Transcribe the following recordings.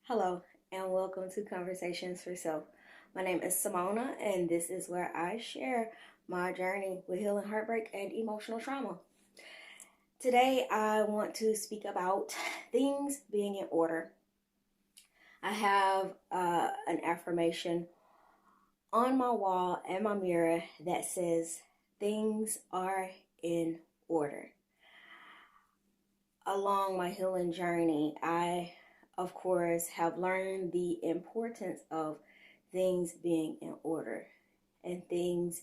Hello, and welcome to Conversations for Self. My name is Simona, and this is where I share my journey with healing heartbreak and emotional trauma. Today, I want to speak about things being in order. I have an affirmation on my wall and my mirror that says, "Things are in order." Along my healing journey, I, of course, have learned the importance of things being in order and things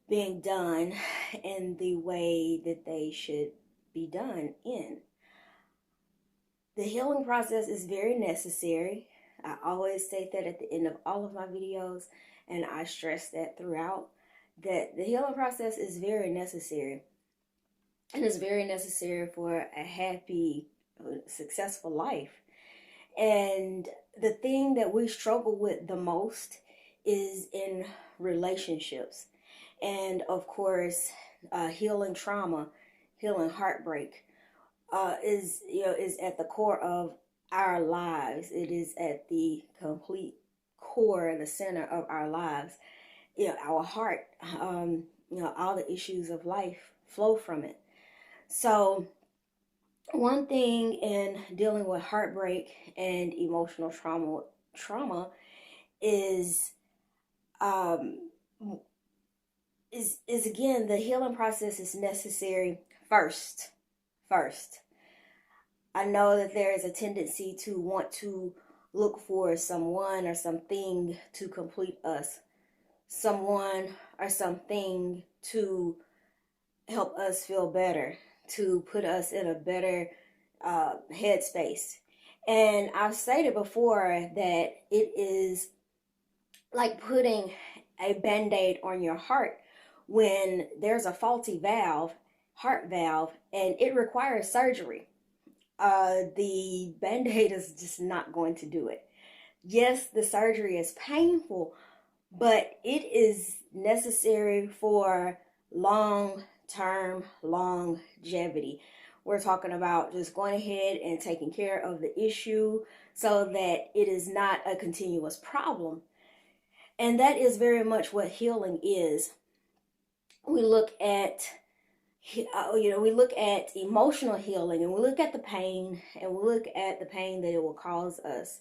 being done in the way that they should be done in. The healing process is very necessary. I always state that at the end of all of my videos, and I stress that throughout, that the healing process is very necessary. And it's very necessary for a happy, successful life. And the thing that we struggle with the most is in relationships. And of course, healing trauma, healing heartbreak is at the core of our lives. It is at the complete core, the center of our lives. Our heart, all the issues of life flow from it. So one thing in dealing with heartbreak and emotional trauma is um is again, the healing process is necessary first. I know that there is a tendency to want to look for someone or something to complete us, someone or something to help us feel better, to put us in a better headspace. And I've stated before that it is like putting a band-aid on your heart when there's a faulty heart valve, and it requires surgery. The band-aid is just not going to do it. Yes, the surgery is painful, but it is necessary for long-term longevity. We're talking about just going ahead and taking care of the issue so that it is not a continuous problem. And that is very much what healing is. We look at we look at emotional healing, and we look at the pain, and we look at the pain that it will cause us.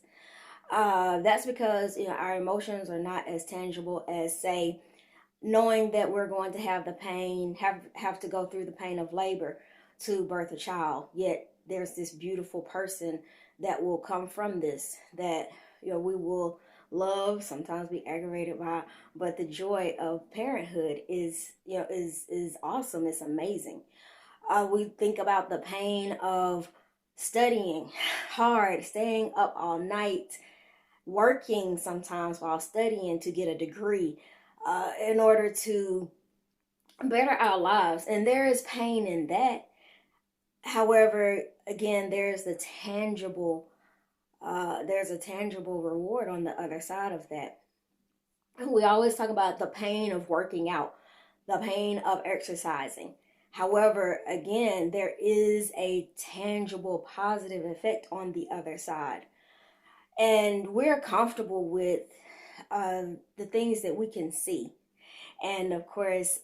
That's because our emotions are not as tangible as, say, knowing that we're going to have the pain, have to go through the pain of labor to birth a child. Yet there's this beautiful person that will come from this, that we will love, sometimes be aggravated by, but the joy of parenthood is awesome. It's amazing. We think about the pain of studying hard, staying up all night, working sometimes while studying to get a degree in order to better our lives. And there is pain in that. However, again, there's a tangible reward on the other side of that. We always talk about the pain of working out, the pain of exercising. However, again, there is a tangible positive effect on the other side. And we're comfortable with the things that we can see. And of course,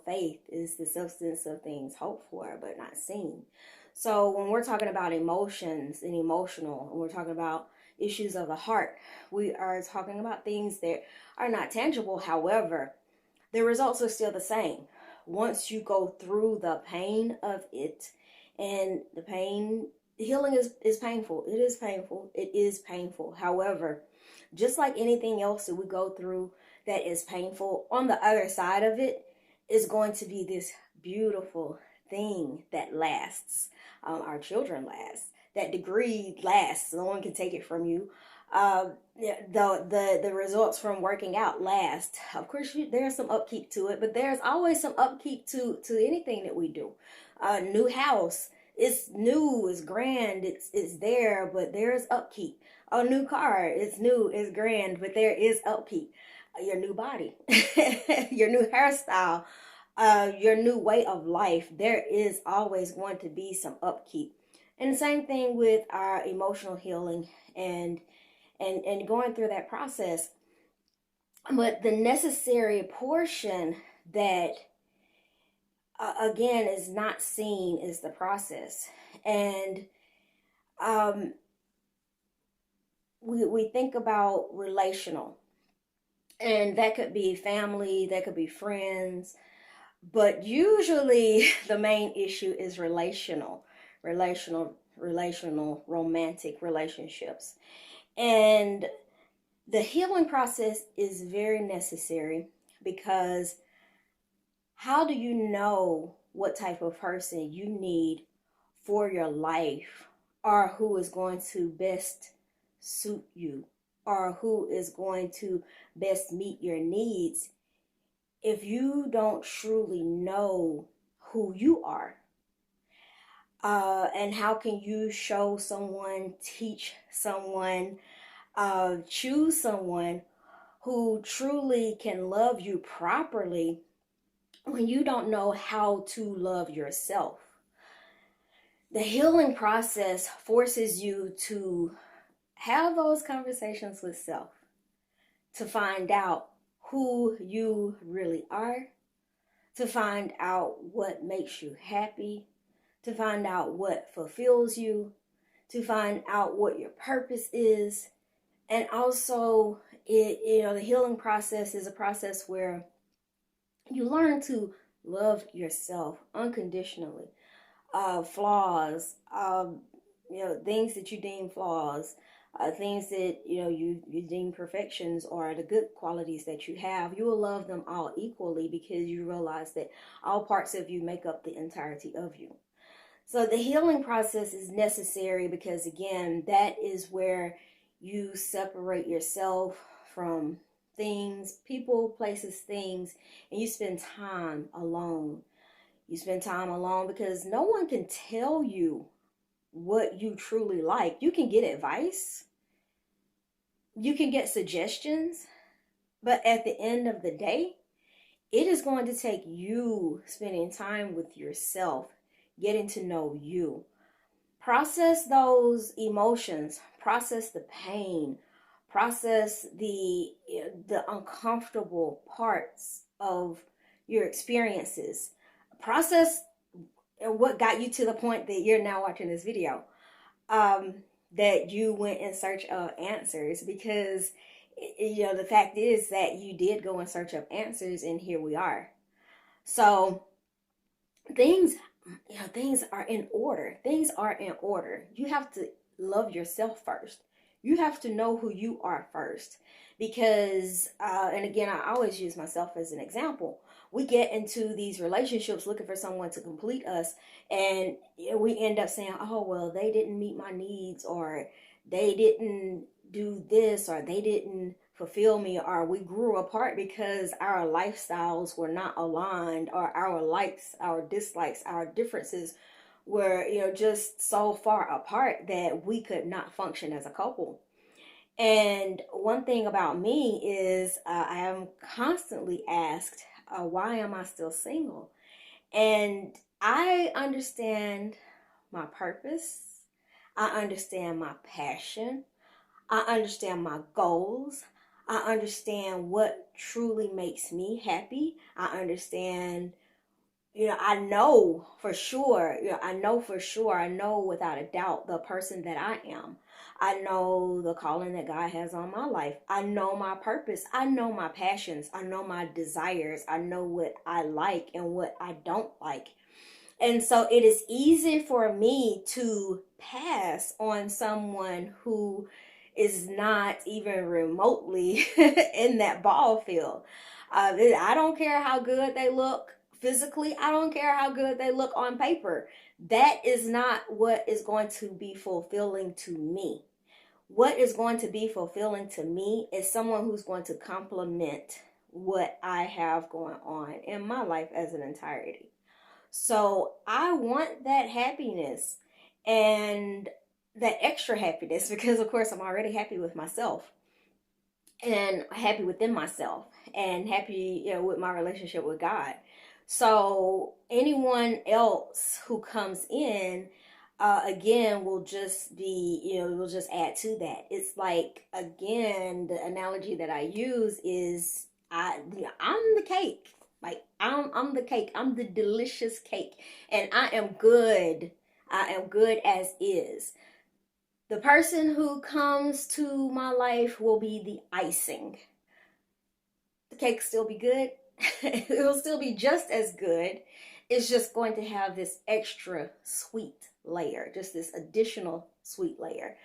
faith is the substance of things hoped for, but not seen. So when we're talking about emotions and emotional, and we're talking about issues of the heart, we are talking about things that are not tangible. However, the results are still the same. Once you go through the pain of it, and the pain, healing is painful. It is painful. It is painful. However, just like anything else that we go through that is painful, on the other side of it is going to be this beautiful thing that lasts. Our children last. That degree lasts. No one can take it from you. The results from working out last. Of course, there's some upkeep to it, but there's always some upkeep to anything that we do. New house. It's new, it's grand, it's there, but there's upkeep. A new car, it's new, it's grand, but there is upkeep. Your new body, your new hairstyle, your new way of life, there is always going to be some upkeep. And the same thing with our emotional healing and going through that process. But the necessary portion that again is not seen is the process. And um, we think about relational, and that could be family, that could be friends, but usually the main issue is relational romantic relationships. And the healing process is very necessary, because how do you know what type of person you need for your life, or who is going to best suit you, or who is going to best meet your needs, if you don't truly know who you are? And how can you show someone, teach someone, choose someone who truly can love you properly when you don't know how to love yourself? The healing process forces you to have those conversations with self, to find out who you really are, to find out what makes you happy, to find out what fulfills you, to find out what your purpose is. And also, the healing process is a process where you learn to love yourself unconditionally. Flaws, things that you deem flaws, things that you deem perfections, or the good qualities that you have, you will love them all equally, because you realize that all parts of you make up the entirety of you. So the healing process is necessary, because again, that is where you separate yourself from things, people, places, things, and you spend time alone. You spend time alone because no one can tell you what you truly like. You can get advice, you can get suggestions, but at the end of the day, it is going to take you spending time with yourself, getting to know you. Process those emotions, process the pain, process the uncomfortable parts of your experiences. Process what got you to the point that you're now watching this video, that you went in search of answers, because the fact is that you did go in search of answers, and here we are. So things things are in order. Things are in order. You have to love yourself first. You have to know who you are first, because and again, I always use myself as an example. We get into these relationships looking for someone to complete us, and we end up saying, oh well, they didn't meet my needs, or they didn't do this, or they didn't fulfill me, or we grew apart because our lifestyles were not aligned, or our likes, our dislikes, our differences were just so far apart that we could not function as a couple. And one thing about me is I am constantly asked, why am I still single? And I understand my purpose, I understand my passion, I understand my goals. I understand what truly makes me happy. I understand, I know for sure, I know without a doubt the person that I am. I know the calling that God has on my life. I know my purpose. I know my passions. I know my desires. I know what I like and what I don't like. And so it is easy for me to pass on someone who is not even remotely in that ball field. I don't care how good they look physically. I don't care how good they look on paper. That is not what is going to be fulfilling to me. What is going to be fulfilling to me is someone who's going to complement what I have going on in my life as an entirety. So I want that happiness and that extra happiness, because of course I'm already happy with myself and happy within myself and happy, with my relationship with God. So anyone else who comes in, again, will just be, will just add to that. It's like, again, the analogy that I use is I'm the cake. Like, I'm the cake. I'm the delicious cake, and I am good. I am good as is. The person who comes to my life will be the icing. The cake still be good. It will still be just as good. It's just going to have this extra sweet layer, just this additional sweet layer.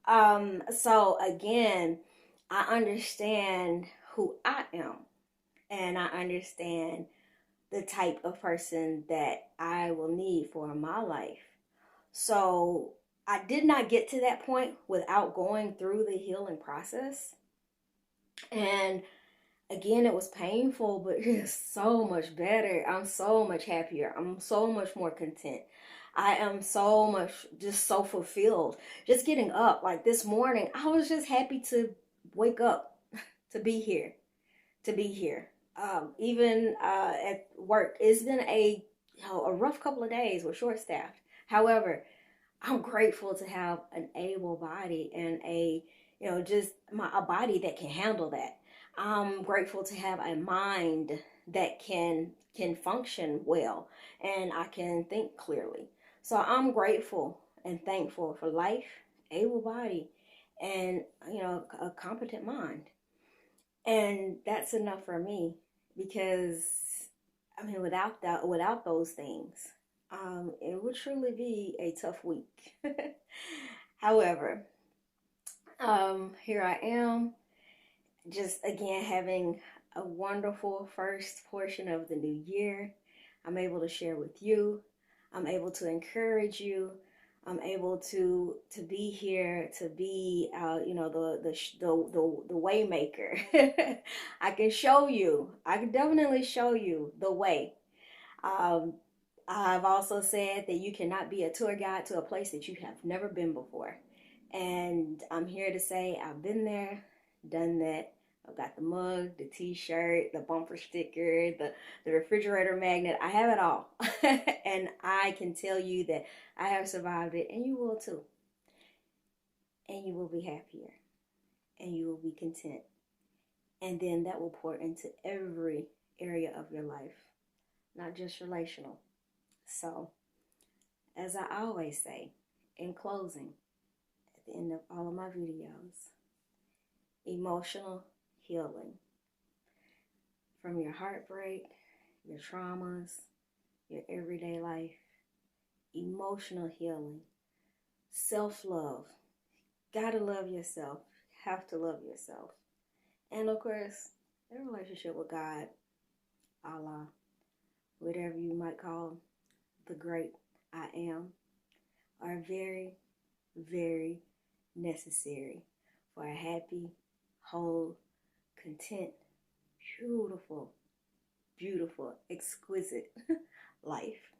So again, I understand who I am, and I understand the type of person that I will need for my life. So I did not get to that point without going through the healing process. And again, it was painful, but it's so much better. I'm so much happier. I'm so much more content. I am so much, just so fulfilled. Just getting up, like this morning, I was just happy to wake up, to be here, to be here. Even at work, it's been a rough couple of days. We're short staffed. However, I'm grateful to have an able body and just a body that can handle that. I'm grateful to have a mind that can function well, and I can think clearly. So I'm grateful and thankful for life, able body, and a competent mind. And that's enough for me, because I mean, without those things, it would truly be a tough week. However, here I am, just again having a wonderful first portion of the new year. I'm able to share with you. I'm able to encourage you. I'm able to be here, to be the way maker. I can show you. I can definitely show you the way. Um, I've also said that you cannot be a tour guide to a place that you have never been before. And I'm here to say I've been there, done that. I've got the mug, the t-shirt, the bumper sticker, the refrigerator magnet. I have it all. And I can tell you that I have survived it, and you will too. And you will be happier, and you will be content. And then that will pour into every area of your life, not just relational. So, as I always say, in closing, at the end of all of my videos, emotional healing from your heartbreak, your traumas, your everyday life, emotional healing, self-love. Gotta love yourself, have to love yourself. And of course, a relationship with God, Allah, whatever you might call the great I am, are very, very necessary for a happy, whole, content, beautiful, beautiful, exquisite life.